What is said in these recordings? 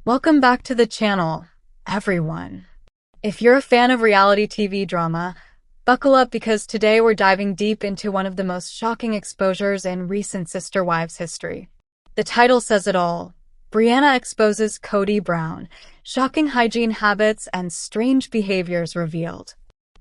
Welcome back to the channel, everyone. If you're a fan of reality TV drama, buckle up because today we're diving deep into one of the most shocking exposures in recent Sister Wives history. The title says it all. Briana exposes Kody Brown, shocking hygiene habits and strange behaviors revealed.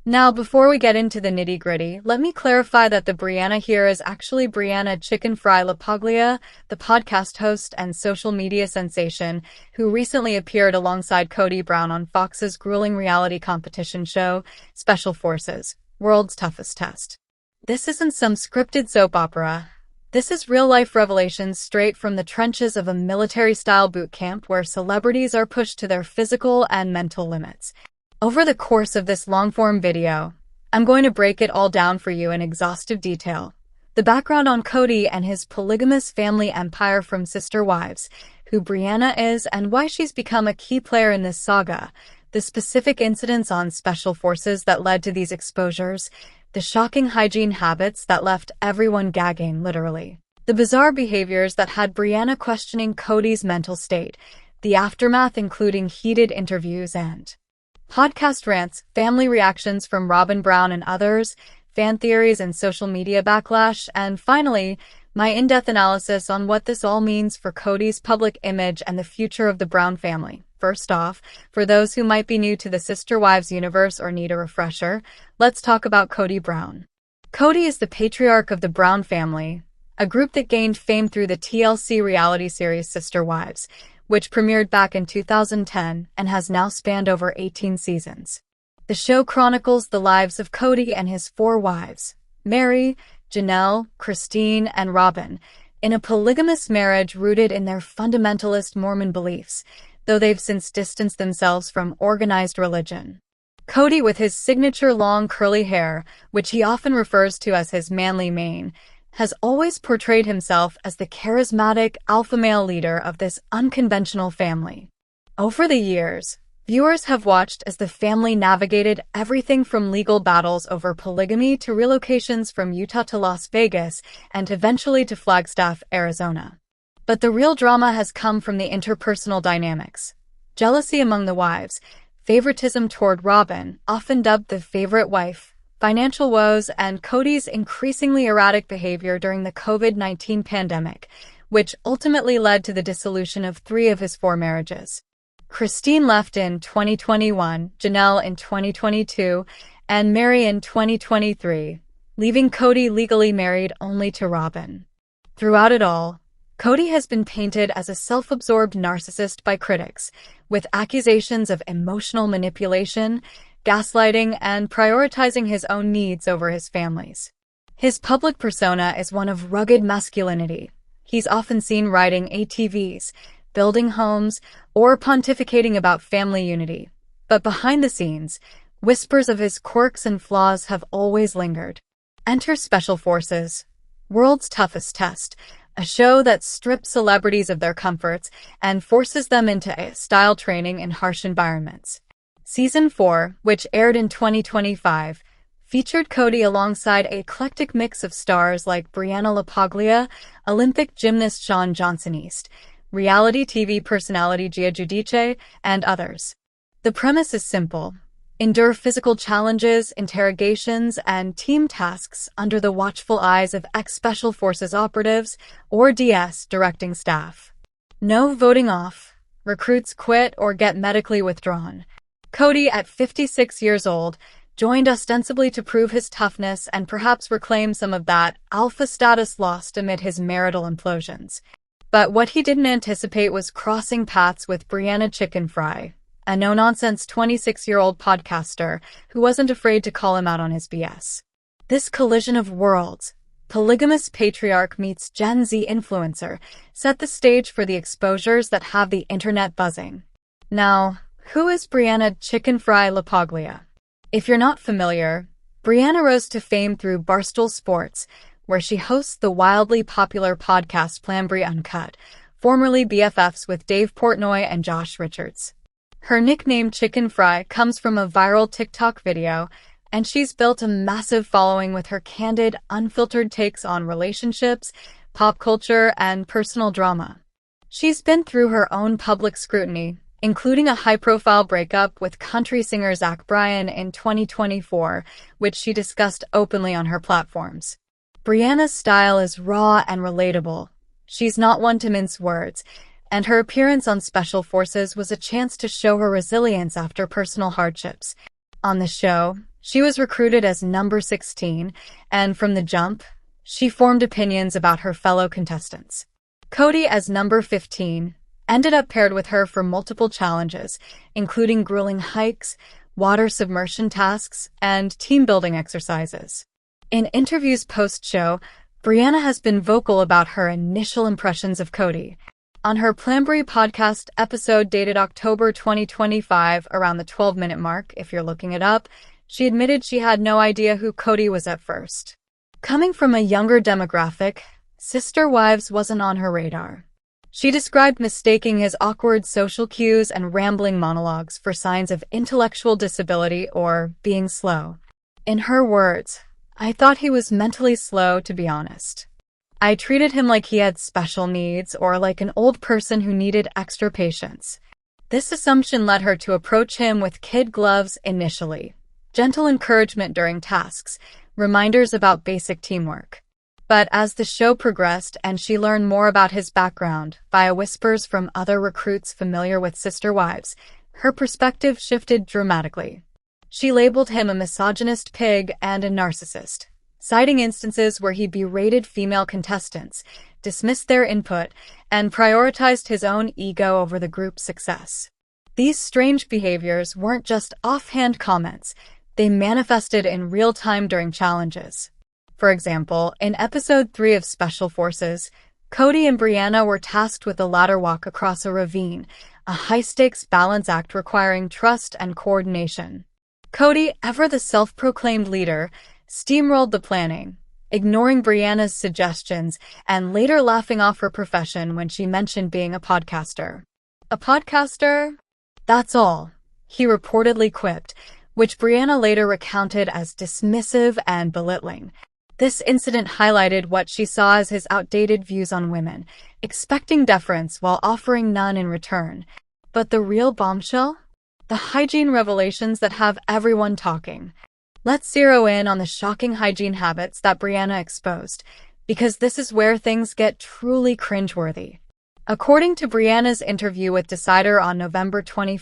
Now, before we get into the nitty-gritty, let me clarify that the Briana here is actually Briana Chicken Fry LaPaglia, the podcast host and social media sensation who recently appeared alongside Kody Brown on Fox's grueling reality competition show, Special Forces, World's Toughest Test. This isn't some scripted soap opera. This is real-life revelations straight from the trenches of a military-style boot camp where celebrities are pushed to their physical and mental limits. Over the course of this long-form video, I'm going to break it all down for you in exhaustive detail. The background on Kody and his polygamous family empire from Sister Wives, who Briana is and why she's become a key player in this saga, the specific incidents on Special Forces that led to these exposures, the shocking hygiene habits that left everyone gagging, literally, the bizarre behaviors that had Briana questioning Kody's mental state, the aftermath including heated interviews and podcast rants, family reactions from robynbrown and others, fan theories and social media backlash, and finally, my in-depth analysis on what this all means for Kody's public image and the future of the Brown family. First off, for those who might be new to the Sister Wives universe or need a refresher, let's talk about Kody Brown. Kody is the patriarch of the Brown family, a group that gained fame through the TLC reality series Sister Wives, which premiered back in 2010 and has now spanned over 18 seasons. The show chronicles the lives of Kody and his 4 wives, Mary, Janelle, Christine, and Robyn, in a polygamous marriage rooted in their fundamentalist Mormon beliefs, though they've since distanced themselves from organized religion. Kody, with his signature long curly hair, which he often refers to as his manly mane, has always portrayed himself as the charismatic alpha male leader of this unconventional family. Over the years, viewers have watched as the family navigated everything from legal battles over polygamy to relocations from Utah to Las Vegas and eventually to Flagstaff, Arizona. But the real drama has come from the interpersonal dynamics. Jealousy among the wives, favoritism toward Robyn, often dubbed the favorite wife, financial woes, and Kody's increasingly erratic behavior during the COVID-19 pandemic, which ultimately led to the dissolution of 3 of his 4 marriages. Christine left in 2021, Janelle in 2022, and Mary in 2023, leaving Kody legally married only to Robyn. Throughout it all, Kody has been painted as a self-absorbed narcissist by critics, with accusations of emotional manipulation, gaslighting, and prioritizing his own needs over his family's. His public persona is one of rugged masculinity. He's often seen riding ATVs, building homes, or pontificating about family unity. But behind the scenes, whispers of his quirks and flaws have always lingered. Enter Special Forces, World's Toughest Test, a show that strips celebrities of their comforts and forces them into style training in harsh environments. Season 4, which aired in 2025, featured Kody alongside an eclectic mix of stars like Briana LaPaglia, Olympic gymnast Shawn Johnson-East, reality TV personality Gia Giudice, and others. The premise is simple. Endure physical challenges, interrogations, and team tasks under the watchful eyes of ex-Special Forces operatives or DS directing staff. No voting off. Recruits quit or get medically withdrawn. Kody, at 56 years old, joined ostensibly to prove his toughness and perhaps reclaim some of that alpha status lost amid his marital implosions. But what he didn't anticipate was crossing paths with Briana Chicken Fry, a no-nonsense 26-year-old podcaster who wasn't afraid to call him out on his BS. This collision of worlds, polygamous patriarch meets Gen Z influencer, set the stage for the exposures that have the internet buzzing. Now, who is Briana Chicken Fry LaPaglia? If you're not familiar, Briana rose to fame through Barstool Sports, where she hosts the wildly popular podcast Plambry Uncut, formerly BFFs with Dave Portnoy and Josh Richards. Her nickname Chicken Fry comes from a viral TikTok video, and she's built a massive following with her candid, unfiltered takes on relationships, pop culture, and personal drama. She's been through her own public scrutiny, including a high-profile breakup with country singer Briana in 2024, which she discussed openly on her platforms. Briana's style is raw and relatable. She's not one to mince words, and her appearance on Special Forces was a chance to show her resilience after personal hardships. On the show, she was recruited as number 16, and from the jump, she formed opinions about her fellow contestants. Kody, as number 15, ended up paired with her for multiple challenges, including grueling hikes, water submersion tasks, and team-building exercises. In interviews post-show, Briana has been vocal about her initial impressions of Kody. On her Planbury podcast episode dated October 2025, around the 12-minute mark, if you're looking it up, she admitted she had no idea who Kody was at first. Coming from a younger demographic, Sister Wives wasn't on her radar. She described mistaking his awkward social cues and rambling monologues for signs of intellectual disability or being slow. In her words, "I thought he was mentally slow, to be honest. I treated him like he had special needs or like an old person who needed extra patience." This assumption led her to approach him with kid gloves initially, gentle encouragement during tasks, reminders about basic teamwork. But as the show progressed and she learned more about his background via whispers from other recruits familiar with Sister Wives, her perspective shifted dramatically. She labeled him a misogynist pig and a narcissist, citing instances where he berated female contestants, dismissed their input, and prioritized his own ego over the group's success. These strange behaviors weren't just offhand comments, they manifested in real time during challenges. For example, in episode 3 of Special Forces, Kody and Briana were tasked with a ladder walk across a ravine, a high-stakes balance act requiring trust and coordination. Kody, ever the self-proclaimed leader, steamrolled the planning, ignoring Briana's suggestions and later laughing off her profession when she mentioned being a podcaster. "A podcaster? That's all," he reportedly quipped, which Briana later recounted as dismissive and belittling. This incident highlighted what she saw as his outdated views on women, expecting deference while offering none in return. But the real bombshell? The hygiene revelations that have everyone talking. Let's zero in on the shocking hygiene habits that Briana exposed, because this is where things get truly cringeworthy. According to Briana's interview with Decider on November 21,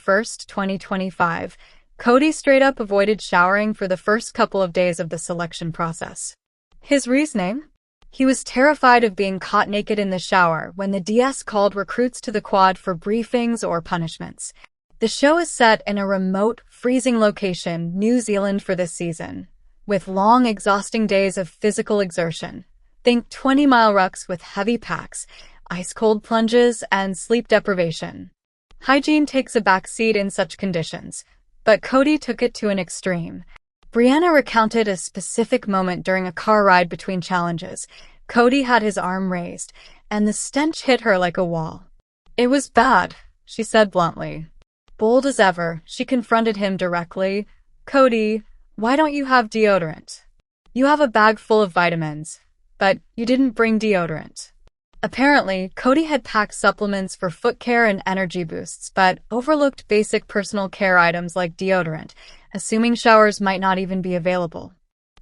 2025, Kody straight up avoided showering for the first couple of days of the selection process. His reasoning? He was terrified of being caught naked in the shower when the DS called recruits to the quad for briefings or punishments. The show is set in a remote, freezing location, New Zealand, for this season, with long, exhausting days of physical exertion. Think 20-mile rucks with heavy packs, ice-cold plunges, and sleep deprivation. Hygiene takes a backseat in such conditions, but Kody took it to an extreme. Briana recounted a specific moment during a car ride between challenges. Kody had his arm raised, and the stench hit her like a wall. "It was bad," she said bluntly. Bold as ever, she confronted him directly. "Kody, why don't you have deodorant? You have a bag full of vitamins, but you didn't bring deodorant." Apparently, Kody had packed supplements for foot care and energy boosts, but overlooked basic personal care items like deodorant, assuming showers might not even be available.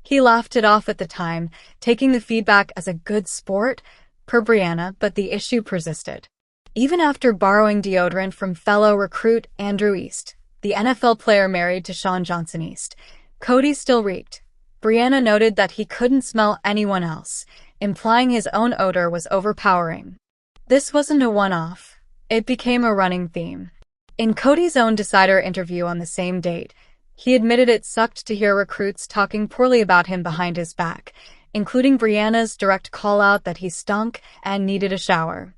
He laughed it off at the time, taking the feedback as a good sport, per Briana, but the issue persisted. Even after borrowing deodorant from fellow recruit Andrew East, the NFL player married to Sean Johnson East, Kody still reeked. Briana noted that he couldn't smell anyone else, implying his own odor was overpowering. This wasn't a one-off. It became a running theme. In Kody's own Decider interview on the same date, he admitted it sucked to hear recruits talking poorly about him behind his back, including Briana's direct call-out that he stunk and needed a shower.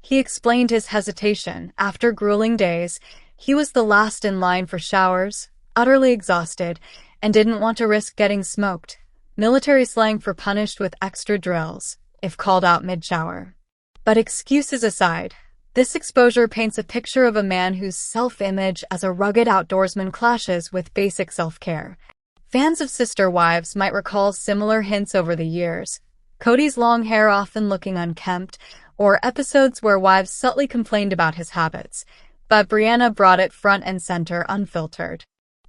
He explained his hesitation. After grueling days, he was the last in line for showers, utterly exhausted, and didn't want to risk getting smoked. Military slang for punished with extra drills, if called out mid-shower. But excuses aside, this exposure paints a picture of a man whose self-image as a rugged outdoorsman clashes with basic self-care. Fans of Sister Wives might recall similar hints over the years. Kody's long hair often looking unkempt, or episodes where wives subtly complained about his habits, but Briana brought it front and center unfiltered.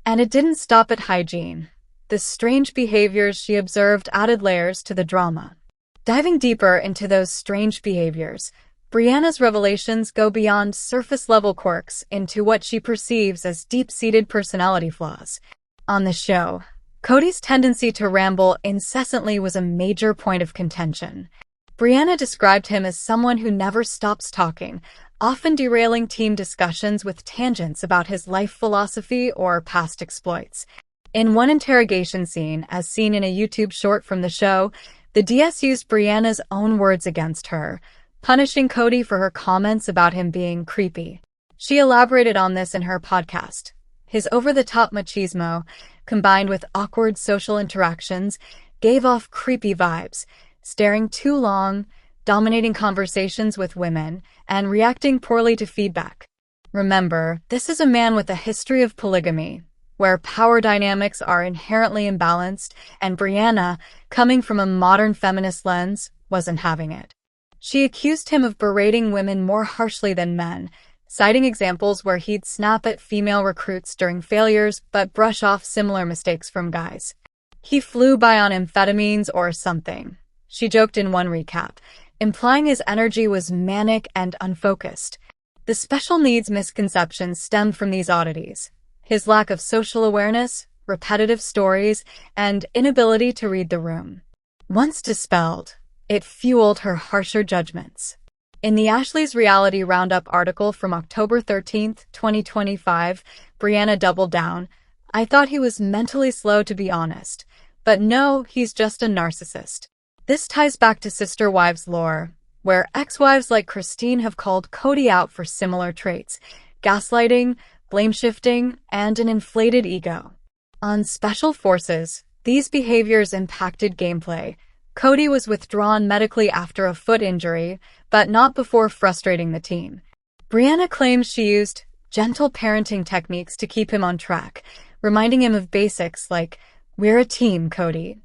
And it didn't stop at Hygiene. The strange behaviors she observed added layers to the drama. Diving deeper into those strange behaviors, Briana's revelations go beyond surface-level quirks into what she perceives as deep-seated personality flaws. On the show, Kody's tendency to ramble incessantly was a major point of contention. Briana described him as someone who never stops talking, often derailing team discussions with tangents about his life philosophy or past exploits. In one interrogation scene, as seen in a YouTube short from the show, the DS used Briana's own words against her, punishing Kody for her comments about him being creepy. She elaborated on this in her podcast. His over-the-top machismo, combined with awkward social interactions, gave off creepy vibes, staring too long, dominating conversations with women, and reacting poorly to feedback. Remember, this is a man with a history of polygamy, where power dynamics are inherently imbalanced, and Briana, coming from a modern feminist lens, wasn't having it. She accused him of berating women more harshly than men, citing examples where he'd snap at female recruits during failures but brush off similar mistakes from guys. He flew by on amphetamines or something, she joked in one recap, implying his energy was manic and unfocused. The special needs misconceptions stemmed from these oddities: his lack of social awareness, repetitive stories, and inability to read the room. Once dispelled, it fueled her harsher judgments. In the Ashley's Reality Roundup article from October 13, 2025, Briana doubled down. "I thought he was mentally slow, to be honest. But no, he's just a narcissist." This ties back to Sister Wives lore, where ex-wives like Christine have called Kody out for similar traits: gaslighting, blame-shifting, and an inflated ego. On Special Forces, these behaviors impacted gameplay. Kody was withdrawn medically after a foot injury, but not before frustrating the team. Briana claims she used gentle parenting techniques to keep him on track, reminding him of basics like, "We're a team, Kody."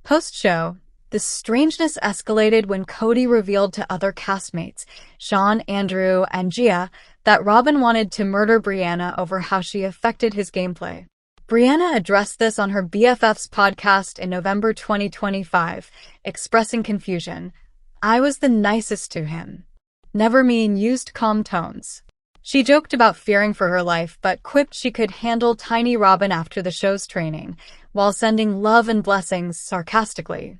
Post-show, the strangeness escalated when Kody revealed to other castmates, Sean, Andrew, and Gia, that Robyn wanted to murder Briana over how she affected his gameplay. Briana addressed this on her BFF's podcast in November 2025, expressing confusion. "I was the nicest to him. Never mean, used calm tones." She joked about fearing for her life, but quipped she could handle tiny Robyn after the show's training, while sending love and blessings sarcastically.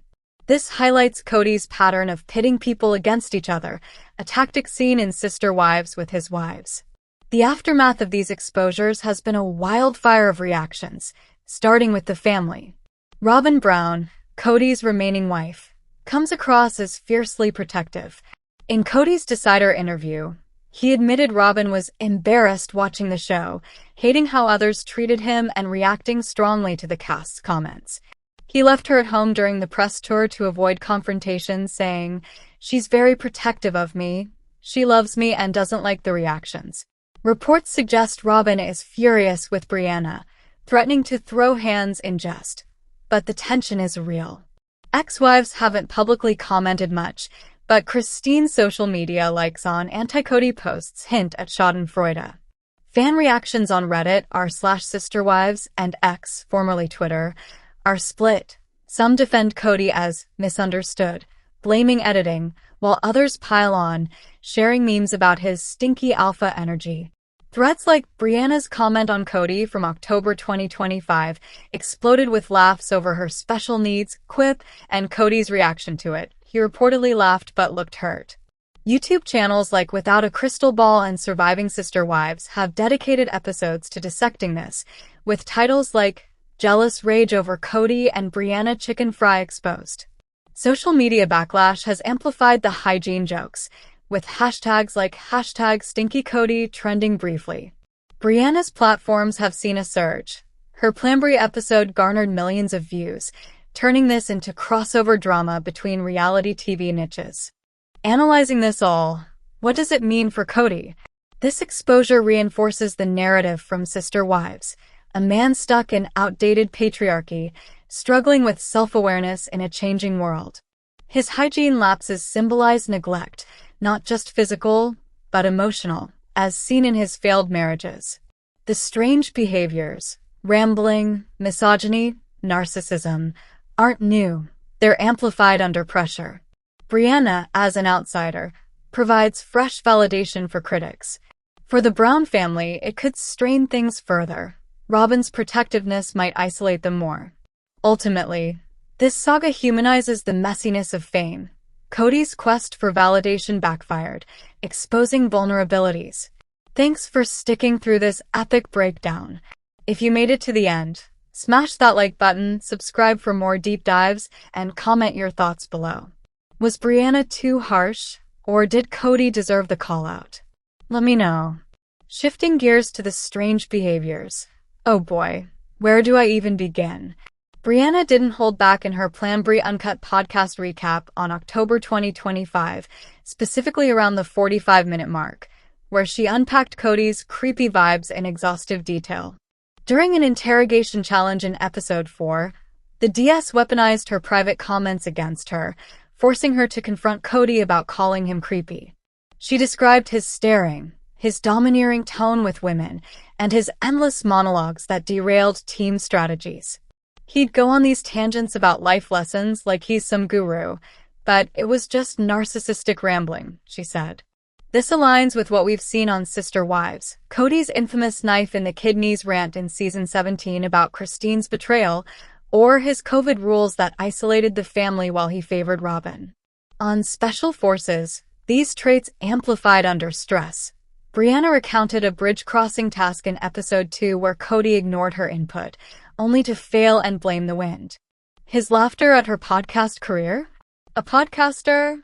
This highlights Kody's pattern of pitting people against each other, a tactic seen in Sister Wives with his wives. The aftermath of these exposures has been a wildfire of reactions, starting with the family. Robynbrown, Kody's remaining wife, comes across as fiercely protective. In Kody's Decider interview, he admitted Robyn was embarrassed watching the show, hating how others treated him and reacting strongly to the cast's comments. He left her at home during the press tour to avoid confrontation, saying, "She's very protective of me. She loves me and doesn't like the reactions." Reports suggest Robyn is furious with Briana, threatening to throw hands in jest. But the tension is real. Ex-wives haven't publicly commented much, but Christine's social media likes on anti-Kody posts hint at schadenfreude. Fan reactions on Reddit, r/sisterwives, and X, formerly Twitter, are split. Some defend Kody as misunderstood, blaming editing, while others pile on, sharing memes about his stinky alpha energy. Threads like Briana's comment on Kody from October 2025 exploded with laughs over her special needs quip and Kody's reaction to it. He reportedly laughed but looked hurt. YouTube channels like Without a Crystal Ball and Surviving Sister Wives have dedicated episodes to dissecting this, with titles like Jealous Rage Over Kody and Briana Chicken Fry Exposed. Social media backlash has amplified the hygiene jokes, with hashtags like #StinkyKody trending briefly. Briana's platforms have seen a surge. Her Plambry episode garnered millions of views, turning this into crossover drama between reality TV niches. Analyzing this all, what does it mean for Kody? This exposure reinforces the narrative from Sister Wives, a man stuck in outdated patriarchy, struggling with self-awareness in a changing world. His hygiene lapses symbolize neglect, not just physical, but emotional, as seen in his failed marriages. The strange behaviors, rambling, misogyny, narcissism, aren't new. They're amplified under pressure. Briana, as an outsider, provides fresh validation for critics. For the Brown family, it could strain things further. Robyn's protectiveness might isolate them more. Ultimately, this saga humanizes the messiness of fame. Kody's quest for validation backfired, exposing vulnerabilities. Thanks for sticking through this epic breakdown. If you made it to the end, smash that like button, subscribe for more deep dives, and comment your thoughts below. Was Briana too harsh, or did Kody deserve the call-out? Let me know. Shifting gears to the strange behaviors. Oh boy, where do I even begin? Briana didn't hold back in her Plan Bri Uncut podcast recap on October 2025, specifically around the 45-minute mark, where she unpacked Kody's creepy vibes in exhaustive detail. During an interrogation challenge in episode 4, the DS weaponized her private comments against her, forcing her to confront Kody about calling him creepy. She described his staring, his domineering tone with women, and his endless monologues that derailed team strategies. He'd go on these tangents about life lessons like he's some guru, but it was just narcissistic rambling, she said. This aligns with what we've seen on Sister Wives. Kody's infamous knife in the kidneys rant in season 17 about Christine's betrayal, or his COVID rules that isolated the family while he favored Robyn. On Special Forces, these traits amplified under stress. Briana recounted a bridge-crossing task in episode 2 where Kody ignored her input, only to fail and blame the wind. His laughter at her podcast career? A podcaster?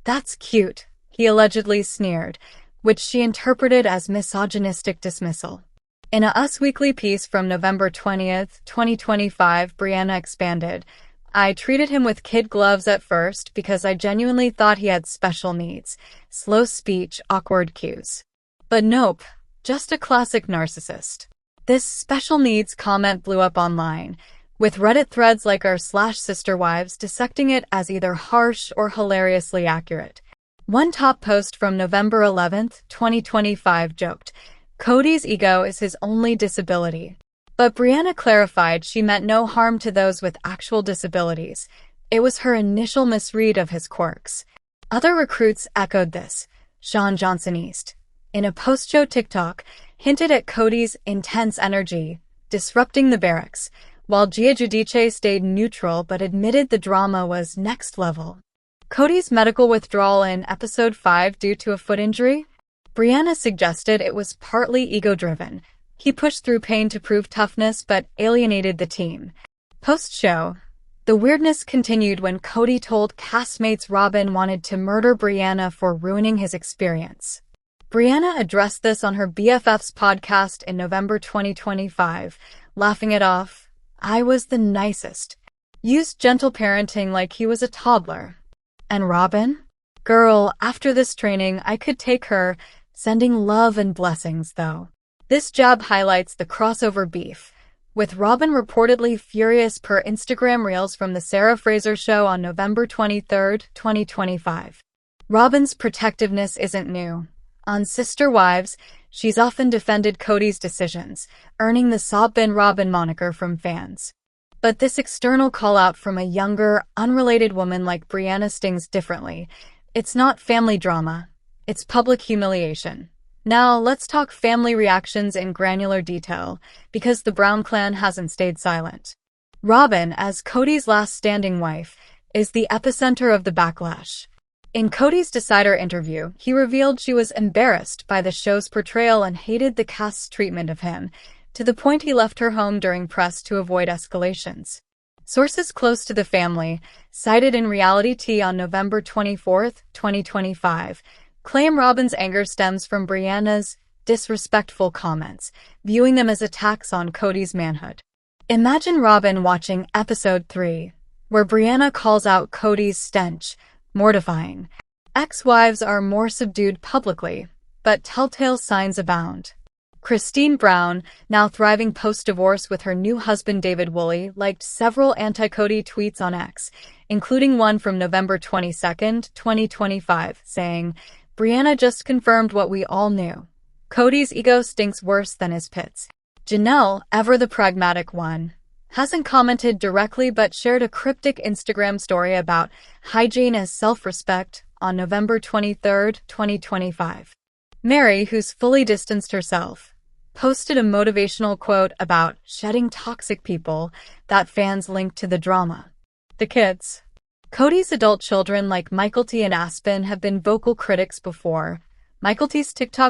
That's cute, he allegedly sneered, which she interpreted as misogynistic dismissal. In a Us Weekly piece from November 20th, 2025, Briana expanded, I treated him with kid gloves at first because I genuinely thought he had special needs, slow speech, awkward cues. But nope, just a classic narcissist. This special needs comment blew up online, with Reddit threads like r/Sister Wives dissecting it as either harsh or hilariously accurate. One top post from November 11th, 2025 joked, Kody's ego is his only disability. But Briana clarified she meant no harm to those with actual disabilities. It was her initial misread of his quirks. Other recruits echoed this. Sean Johnson East, in a post-show TikTok, hinted at Kody's intense energy, disrupting the barracks, while Gia Giudice stayed neutral but admitted the drama was next level. Kody's medical withdrawal in episode 5 due to a foot injury? Briana suggested it was partly ego-driven. He pushed through pain to prove toughness but alienated the team. Post-show, the weirdness continued when Kody told castmates Robyn wanted to murder Briana for ruining his experience. Briana addressed this on her BFF's podcast in November 2025, laughing it off. I was the nicest. Used gentle parenting like he was a toddler. And Robyn? Girl, after this training, I could take her, sending love and blessings, though. This jab highlights the crossover beef, with Robyn reportedly furious per Instagram Reels from the Sarah Fraser show on November 23, 2025. Robyn's protectiveness isn't new. On Sister Wives, she's often defended Kody's decisions, earning the Sob Bin Robyn moniker from fans. But this external call-out from a younger, unrelated woman like Briana stings differently. It's not family drama. It's public humiliation. Now, let's talk family reactions in granular detail, because the Brown clan hasn't stayed silent. Robyn, as Kody's last standing wife, is the epicenter of the backlash. In Kody's Decider interview, he revealed she was embarrassed by the show's portrayal and hated the cast's treatment of him, to the point he left her home during press to avoid escalations. Sources close to the family, cited in Reality Tea on November 24, 2025, claim Robyn's anger stems from Briana's disrespectful comments, viewing them as attacks on Kody's manhood. Imagine Robyn watching episode 3, where Briana calls out Kody's stench, mortifying. Ex-wives are more subdued publicly, but telltale signs abound. Kody Brown, now thriving post-divorce with her new husband David Woolley, liked several anti-Kody tweets on X, including one from November 22, 2025, saying, "Briana just confirmed what we all knew. Kody's ego stinks worse than his pits." Janelle, ever the pragmatic one, hasn't commented directly but shared a cryptic Instagram story about hygiene as self-respect on November 23, 2025. Mary, who's fully distanced herself, posted a motivational quote about shedding toxic people that fans linked to the drama. The kids. Kody's adult children like Mykelti and Aspen have been vocal critics before. Mykelti's TikTok